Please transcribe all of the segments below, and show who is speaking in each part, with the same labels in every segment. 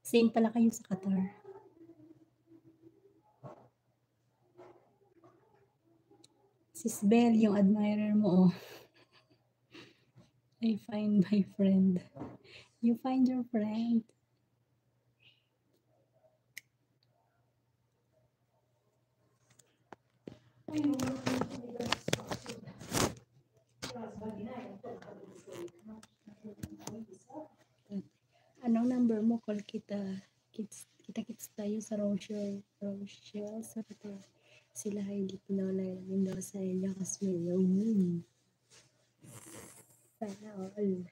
Speaker 1: Same pala kayo sa Qatar. Sis Belle, yung admirer mo, oh. I find my friend. You find your friend. Anong number mo? Call kita. Kita-kits tayo sa Rochelle. Sa Qatar. Sila Heidi Pinola, Mendoza, Elia Casmillo. Sana all.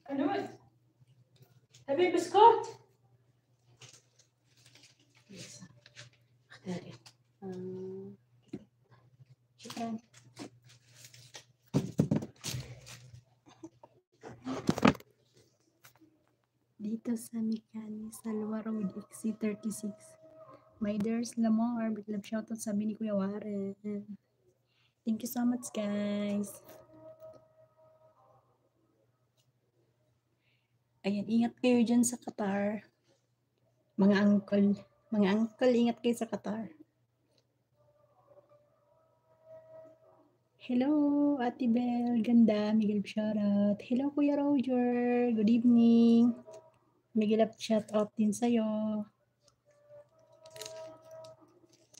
Speaker 2: Ano? Habi biskot?
Speaker 1: Shukran. Dito sa Mikani, Salwa Road, XC36. My dears Lamar, big love shoutout sabi ni Kuya Warren. Thank you so much, guys. Ayan, ingat kayo dyan sa Qatar. Mga uncle, ingat kayo sa Qatar. Hello, Ate Belle, ganda, Miguel shoutout. Hello, Kuya Roger, good evening. Miguel shoutout din sa'yo.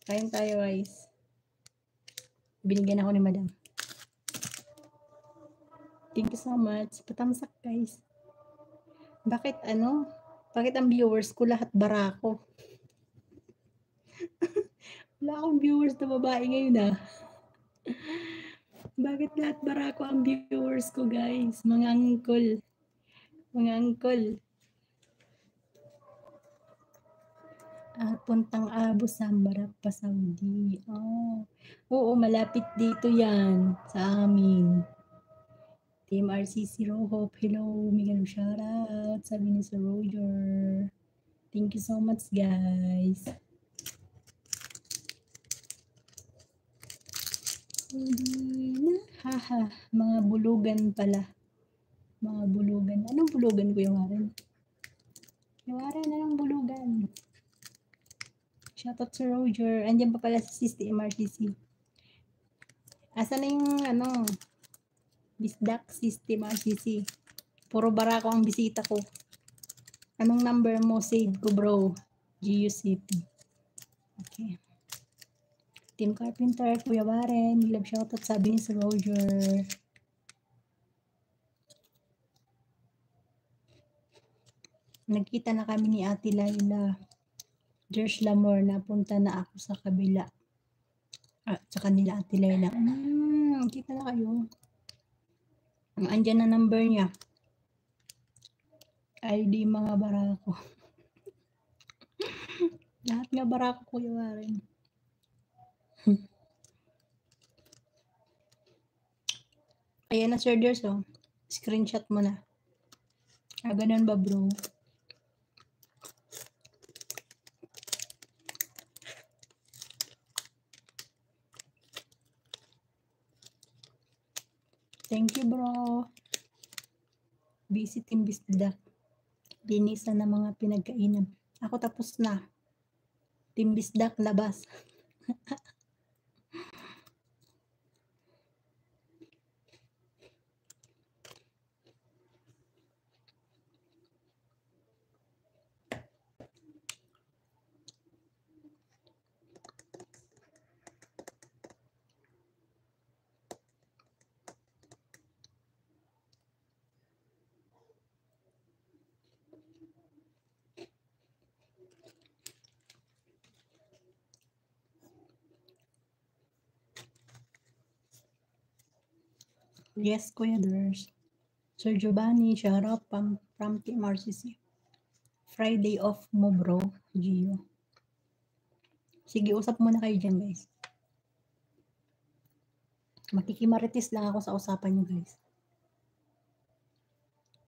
Speaker 1: Kain tayo, guys. Binigyan ako ni Madam. Thank you so much. Patamsak, guys. Bakit ang viewers ko lahat barako? Wala akong viewers na babae ngayon, Bakit lahat barako ang viewers ko, guys? Mga uncle. Puntang Abu Sambarak pa Saudi. Oo, malapit dito yan sa amin. Team RCC Rohope, hello, Miguel shoutout, sabi ni Sir Roger. Thank you so much, guys. Hindi na, haha, mga bulugan pala. Mga bulugan. Anong bulugan, Kuya Warren? Kuya Warren, anong bulugan? Shoutout Sir Roger. Andiyan pa pala si Team RCC. Asa na yung, Bisdak System RCC. Puro barako ang bisita ko. Anong number mo? Save ko, bro. GUCP. Okay. Team Carpenter, Kuya Warren. Love shoutout sabi ni Sir Roger. Nagkita na kami ni Ate Laila. George Lamor, napunta na ako sa kabila. Sa kanila Ate Laila. Kita na kayo. Andyan na number niya. ID mga barako. Lahat nga barako, Kuya Warren. Ayan na, Sir Dears, Screenshot mo na. Ganun ba, bro? Thank you, bro. Visit in Bisdak. Linisan na mga pinagkainan. Ako tapos na. Team Bisdak, labas. Yes, Kuya Ders. Sir Giovanni, shout out from Team RCC. Friday off mo, bro. Gio. Sige, usap muna kayo dyan, guys. Makikimarites lang ako sa usapan nyo, guys.